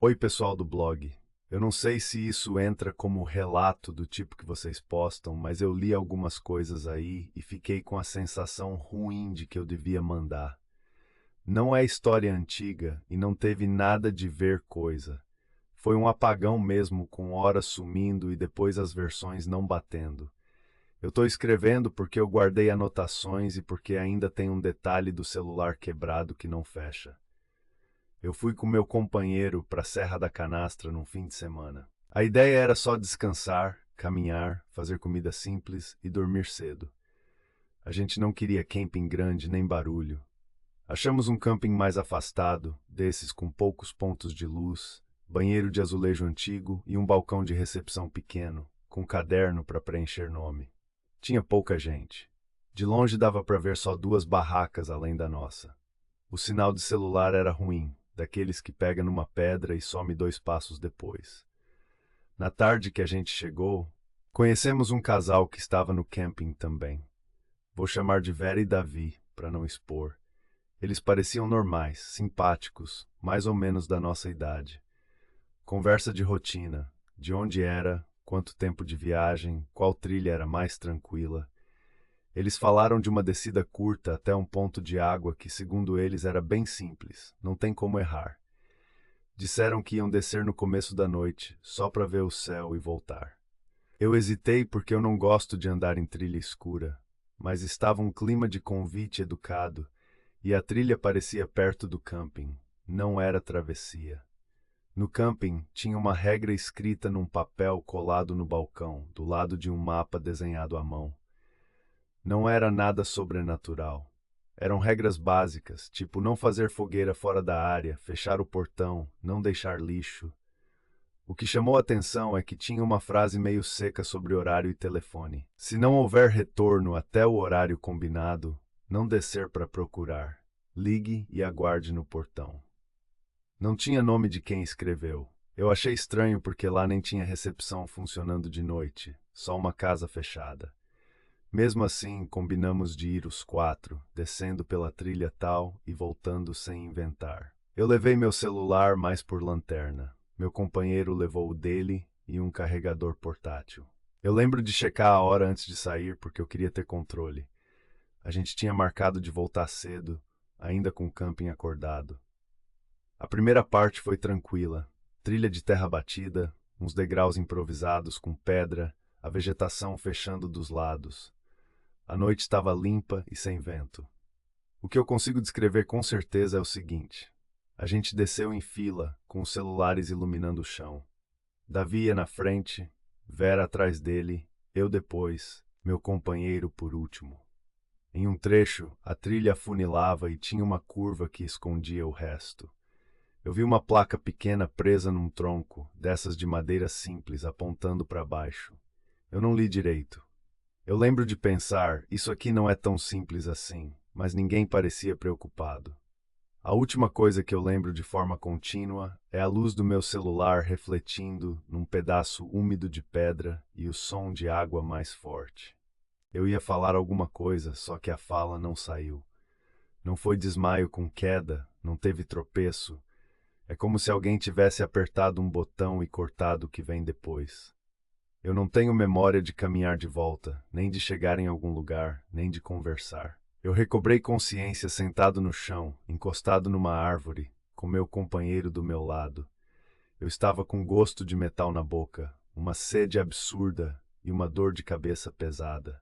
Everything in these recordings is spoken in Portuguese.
Oi, pessoal do blog. Eu não sei se isso entra como relato do tipo que vocês postam, mas eu li algumas coisas aí e fiquei com a sensação ruim de que eu devia mandar. Não é história antiga e não teve nada de ver coisa. Foi um apagão mesmo, com horas sumindo e depois as versões não batendo. Eu estou escrevendo porque eu guardei anotações e porque ainda tem um detalhe do celular quebrado que não fecha. Eu fui com meu companheiro para a Serra da Canastra num fim de semana. A ideia era só descansar, caminhar, fazer comida simples e dormir cedo. A gente não queria camping grande nem barulho. Achamos um camping mais afastado, desses com poucos pontos de luz, banheiro de azulejo antigo e um balcão de recepção pequeno, com caderno para preencher nome. Tinha pouca gente. De longe dava para ver só duas barracas além da nossa. O sinal de celular era ruim, daqueles que pega numa pedra e some 2 passos depois. Na tarde que a gente chegou, conhecemos um casal que estava no camping também. Vou chamar de Vera e Davi, para não expor. Eles pareciam normais, simpáticos, mais ou menos da nossa idade. Conversa de rotina, de onde era, quanto tempo de viagem, qual trilha era mais tranquila. Eles falaram de uma descida curta até um ponto de água que, segundo eles, era bem simples, não tem como errar. Disseram que iam descer no começo da noite, só para ver o céu e voltar. Eu hesitei porque eu não gosto de andar em trilha escura, mas estava um clima de convite educado e a trilha parecia perto do camping, não era travessia. No camping tinha uma regra escrita num papel colado no balcão, do lado de um mapa desenhado à mão. Não era nada sobrenatural. Eram regras básicas, tipo não fazer fogueira fora da área, fechar o portão, não deixar lixo. O que chamou a atenção é que tinha uma frase meio seca sobre horário e telefone. Se não houver retorno até o horário combinado, não descer para procurar. Ligue e aguarde no portão. Não tinha nome de quem escreveu. Eu achei estranho porque lá nem tinha recepção funcionando de noite, só uma casa fechada. Mesmo assim, combinamos de ir os 4, descendo pela trilha tal e voltando sem inventar. Eu levei meu celular mais por lanterna. Meu companheiro levou o dele e um carregador portátil. Eu lembro de checar a hora antes de sair porque eu queria ter controle. A gente tinha marcado de voltar cedo, ainda com o camping acordado. A primeira parte foi tranquila. Trilha de terra batida, uns degraus improvisados com pedra, a vegetação fechando dos lados. A noite estava limpa e sem vento. O que eu consigo descrever com certeza é o seguinte: a gente desceu em fila, com os celulares iluminando o chão. Davi ia na frente, Vera atrás dele, eu depois, meu companheiro por último. Em um trecho, a trilha afunilava e tinha uma curva que escondia o resto. Eu vi uma placa pequena presa num tronco, dessas de madeira simples, apontando para baixo. Eu não li direito. Eu lembro de pensar, isso aqui não é tão simples assim, mas ninguém parecia preocupado. A última coisa que eu lembro de forma contínua é a luz do meu celular refletindo num pedaço úmido de pedra e o som de água mais forte. Eu ia falar alguma coisa, só que a fala não saiu. Não foi desmaio com queda, não teve tropeço. É como se alguém tivesse apertado um botão e cortado o que vem depois. Eu não tenho memória de caminhar de volta, nem de chegar em algum lugar, nem de conversar. Eu recobrei consciência sentado no chão, encostado numa árvore, com meu companheiro do meu lado. Eu estava com gosto de metal na boca, uma sede absurda e uma dor de cabeça pesada.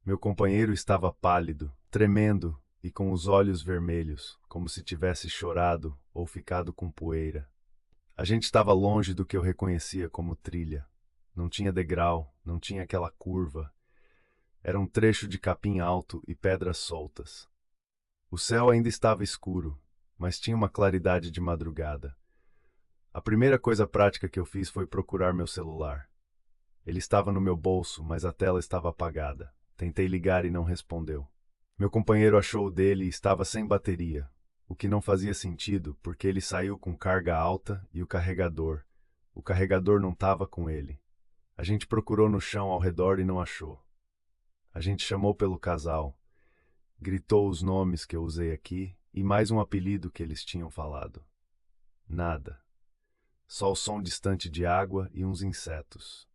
Meu companheiro estava pálido, tremendo e com os olhos vermelhos, como se tivesse chorado ou ficado com poeira. A gente estava longe do que eu reconhecia como trilha. Não tinha degrau, não tinha aquela curva. Era um trecho de capim alto e pedras soltas. O céu ainda estava escuro, mas tinha uma claridade de madrugada. A primeira coisa prática que eu fiz foi procurar meu celular. Ele estava no meu bolso, mas a tela estava apagada. Tentei ligar e não respondeu. Meu companheiro achou o dele e estava sem bateria, o que não fazia sentido porque ele saiu com carga alta e o carregador. O carregador não estava com ele. A gente procurou no chão ao redor e não achou. A gente chamou pelo casal, gritou os nomes que eu usei aqui e mais um apelido que eles tinham falado. Nada. só o som distante de água e uns insetos.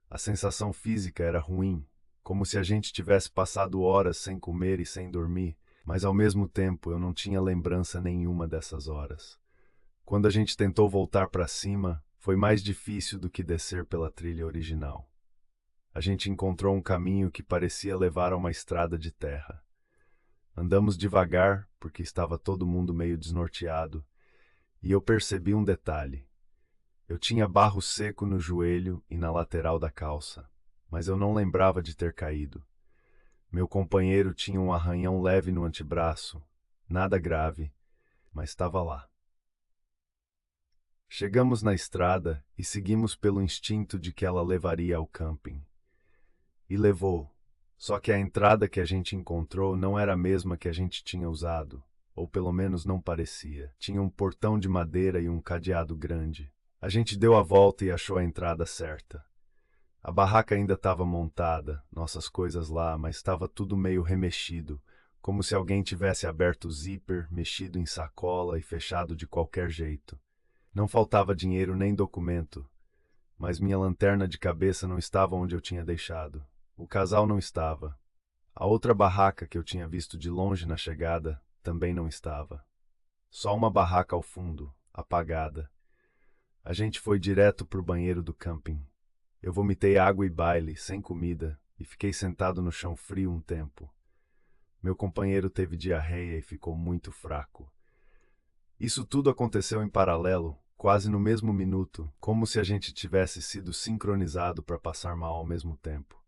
A sensação física era ruim, como se a gente tivesse passado horas sem comer e sem dormir, mas ao mesmo tempo eu não tinha lembrança nenhuma dessas horas. Quando a gente tentou voltar para cima, foi mais difícil do que descer pela trilha original. A gente encontrou um caminho que parecia levar a uma estrada de terra. Andamos devagar, porque estava todo mundo meio desnorteado, e eu percebi um detalhe. Eu tinha barro seco no joelho e na lateral da calça, mas eu não lembrava de ter caído. Meu companheiro tinha um arranhão leve no antebraço, nada grave, mas estava lá. Chegamos na estrada e seguimos pelo instinto de que ela levaria ao camping. E levou, só que a entrada que a gente encontrou não era a mesma que a gente tinha usado, ou pelo menos não parecia. Tinha um portão de madeira e um cadeado grande. A gente deu a volta e achou a entrada certa. A barraca ainda estava montada, nossas coisas lá, mas estava tudo meio remexido, como se alguém tivesse aberto o zíper, mexido em sacola e fechado de qualquer jeito. Não faltava dinheiro nem documento, mas minha lanterna de cabeça não estava onde eu tinha deixado. O casal não estava. A outra barraca que eu tinha visto de longe na chegada também não estava. Só uma barraca ao fundo, apagada. A gente foi direto para o banheiro do camping. Eu vomitei água e baile, sem comida, e fiquei sentado no chão frio um tempo. Meu companheiro teve diarreia e ficou muito fraco. Isso tudo aconteceu em paralelo, quase no mesmo minuto, como se a gente tivesse sido sincronizado para passar mal ao mesmo tempo.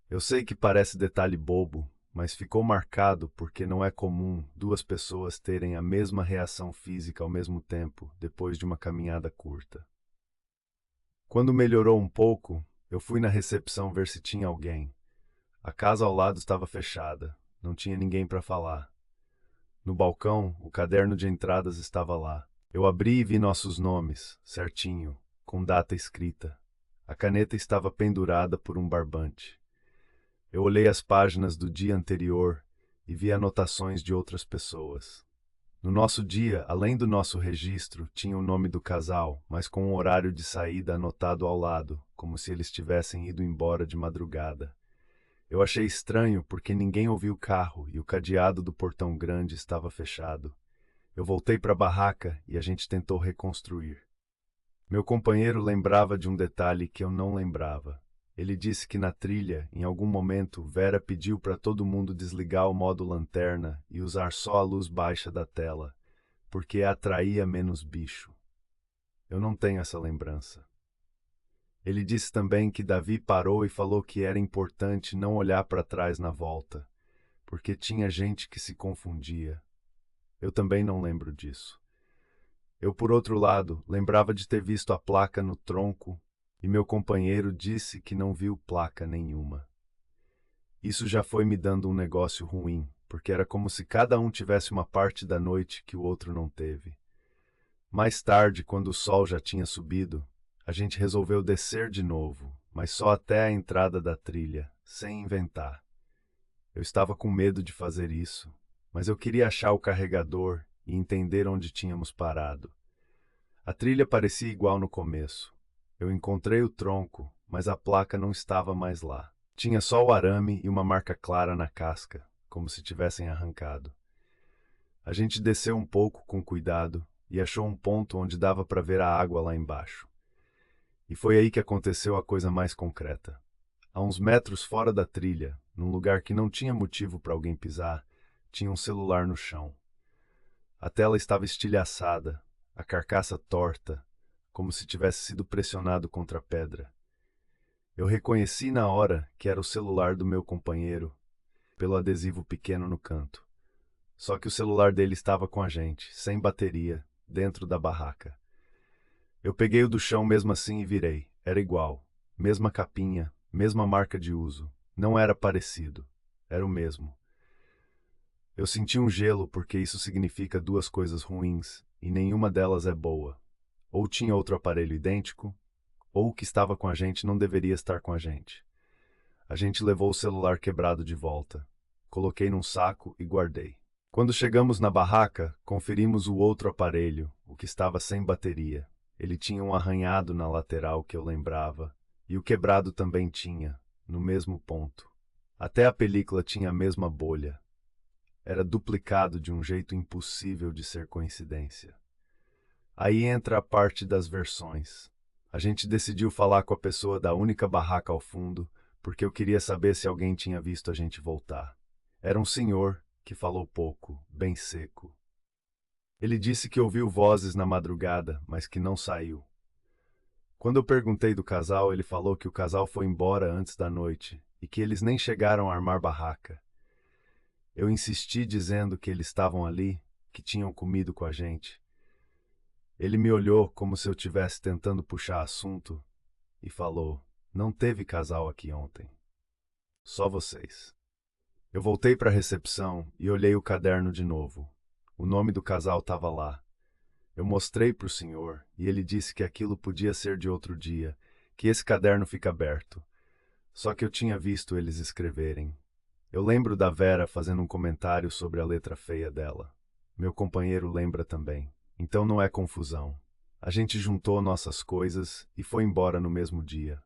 Eu sei que parece detalhe bobo, mas ficou marcado porque não é comum duas pessoas terem a mesma reação física ao mesmo tempo depois de uma caminhada curta. Quando melhorou um pouco, eu fui na recepção ver se tinha alguém. A casa ao lado estava fechada, não tinha ninguém para falar. No balcão, o caderno de entradas estava lá. Eu abri e vi nossos nomes, certinho, com data escrita. A caneta estava pendurada por um barbante. Eu olhei as páginas do dia anterior e vi anotações de outras pessoas. No nosso dia, além do nosso registro, tinha o nome do casal, mas com um horário de saída anotado ao lado, como se eles tivessem ido embora de madrugada. Eu achei estranho porque ninguém ouviu o carro e o cadeado do portão grande estava fechado. Eu voltei para a barraca e a gente tentou reconstruir. Meu companheiro lembrava de um detalhe que eu não lembrava. Ele disse que na trilha, em algum momento, Vera pediu para todo mundo desligar o modo lanterna e usar só a luz baixa da tela, porque atraía menos bicho. Eu não tenho essa lembrança. Ele disse também que Davi parou e falou que era importante não olhar para trás na volta, porque tinha gente que se confundia. Eu também não lembro disso. Eu, por outro lado, lembrava de ter visto a placa no tronco e meu companheiro disse que não viu placa nenhuma. Isso já foi me dando um negócio ruim, porque era como se cada um tivesse uma parte da noite que o outro não teve. Mais tarde, quando o sol já tinha subido, a gente resolveu descer de novo, mas só até a entrada da trilha, sem inventar. Eu estava com medo de fazer isso, mas eu queria achar o carregador e entender onde tínhamos parado. A trilha parecia igual no começo. Eu encontrei o tronco, mas a placa não estava mais lá. Tinha só o arame e uma marca clara na casca, como se tivessem arrancado. A gente desceu um pouco com cuidado e achou um ponto onde dava para ver a água lá embaixo. E foi aí que aconteceu a coisa mais concreta. A uns metros fora da trilha, num lugar que não tinha motivo para alguém pisar, tinha um celular no chão. A tela estava estilhaçada, a carcaça torta, como se tivesse sido pressionado contra a pedra. Eu reconheci na hora que era o celular do meu companheiro, pelo adesivo pequeno no canto. Só que o celular dele estava com a gente, sem bateria, dentro da barraca. Eu peguei o do chão mesmo assim e virei. Era igual. Mesma capinha, mesma marca de uso. Não era parecido. Era o mesmo. Eu senti um gelo porque isso significa duas coisas ruins, e nenhuma delas é boa. Ou tinha outro aparelho idêntico, ou o que estava com a gente não deveria estar com a gente. A gente levou o celular quebrado de volta. Coloquei num saco e guardei. Quando chegamos na barraca, conferimos o outro aparelho, o que estava sem bateria. Ele tinha um arranhado na lateral que eu lembrava, e o quebrado também tinha, no mesmo ponto. Até a película tinha a mesma bolha. Era duplicado de um jeito impossível de ser coincidência. Aí entra a parte das versões. A gente decidiu falar com a pessoa da única barraca ao fundo, porque eu queria saber se alguém tinha visto a gente voltar. Era um senhor que falou pouco, bem seco. Ele disse que ouviu vozes na madrugada, mas que não saiu. Quando eu perguntei do casal, ele falou que o casal foi embora antes da noite e que eles nem chegaram a armar barraca. Eu insisti dizendo que eles estavam ali, que tinham comido com a gente. Ele me olhou como se eu estivesse tentando puxar assunto e falou: "Não teve casal aqui ontem. Só vocês." Eu voltei para a recepção e olhei o caderno de novo. O nome do casal estava lá. Eu mostrei para o senhor e ele disse que aquilo podia ser de outro dia, que esse caderno fica aberto. Só que eu tinha visto eles escreverem. Eu lembro da Vera fazendo um comentário sobre a letra feia dela. Meu companheiro lembra também. Então não é confusão. A gente juntou nossas coisas e foi embora no mesmo dia.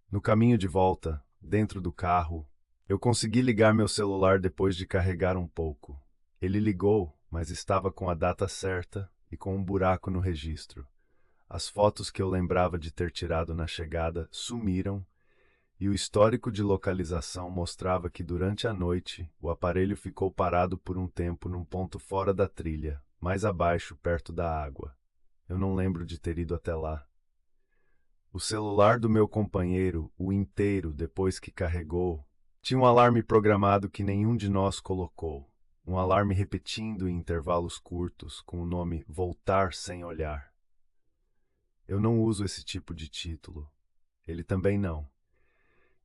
No caminho de volta, dentro do carro, eu consegui ligar meu celular depois de carregar um pouco. Ele ligou, mas estava com a data certa e com um buraco no registro. As fotos que eu lembrava de ter tirado na chegada sumiram e o histórico de localização mostrava que durante a noite o aparelho ficou parado por um tempo num ponto fora da trilha, mais abaixo, perto da água. Eu não lembro de ter ido até lá. O celular do meu companheiro, o inteiro, depois que carregou, tinha um alarme programado que nenhum de nós colocou. Um alarme repetindo em intervalos curtos, com o nome Voltar Sem Olhar. Eu não uso esse tipo de título. Ele também não.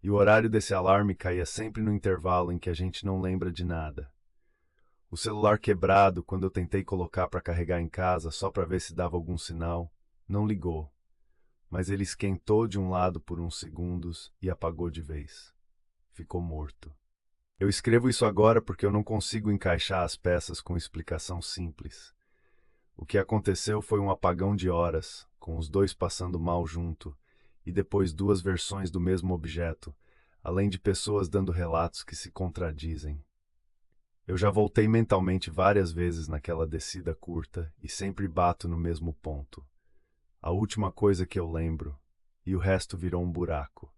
E o horário desse alarme caía sempre no intervalo em que a gente não lembra de nada. O celular quebrado, quando eu tentei colocar para carregar em casa só para ver se dava algum sinal, não ligou. Mas ele esquentou de um lado por uns segundos e apagou de vez. Ficou morto. Eu escrevo isso agora porque eu não consigo encaixar as peças com explicação simples. O que aconteceu foi um apagão de horas, com os dois passando mal junto, e depois duas versões do mesmo objeto, além de pessoas dando relatos que se contradizem. Eu já voltei mentalmente várias vezes naquela descida curta e sempre bato no mesmo ponto. A última coisa que eu lembro, e o resto virou um buraco.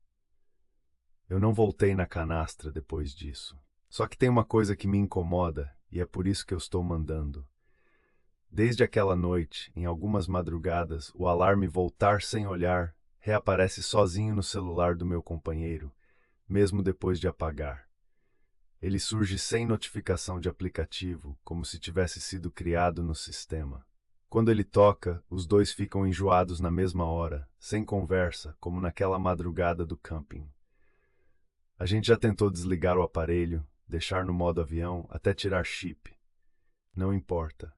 Eu não voltei na canastra depois disso. Só que tem uma coisa que me incomoda, e é por isso que eu estou mandando. Desde aquela noite, em algumas madrugadas, o alarme Voltar Sem Olhar reaparece sozinho no celular do meu companheiro, mesmo depois de apagar. Ele surge sem notificação de aplicativo, como se tivesse sido criado no sistema. Quando ele toca, os dois ficam enjoados na mesma hora, sem conversa, como naquela madrugada do camping. A gente já tentou desligar o aparelho, deixar no modo avião, até tirar chip. Não importa.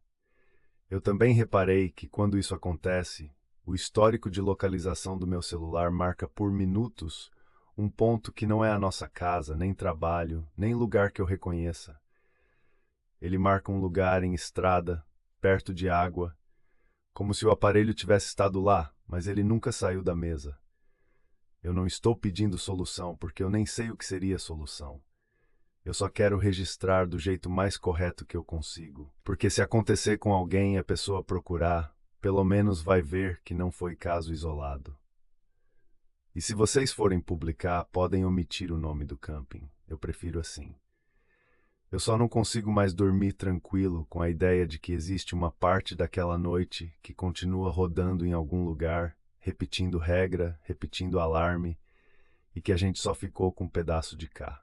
Eu também reparei que, quando isso acontece, o histórico de localização do meu celular marca por minutos um ponto que não é a nossa casa, nem trabalho, nem lugar que eu reconheça. Ele marca um lugar em estrada, perto de água, como se o aparelho tivesse estado lá, mas ele nunca saiu da mesa. Eu não estou pedindo solução, porque eu nem sei o que seria solução. Eu só quero registrar do jeito mais correto que eu consigo, porque se acontecer com alguém e a pessoa procurar, pelo menos vai ver que não foi caso isolado. E se vocês forem publicar, podem omitir o nome do camping. Eu prefiro assim. Eu só não consigo mais dormir tranquilo com a ideia de que existe uma parte daquela noite que continua rodando em algum lugar, repetindo regra, repetindo alarme, e que a gente só ficou com um pedaço de cá.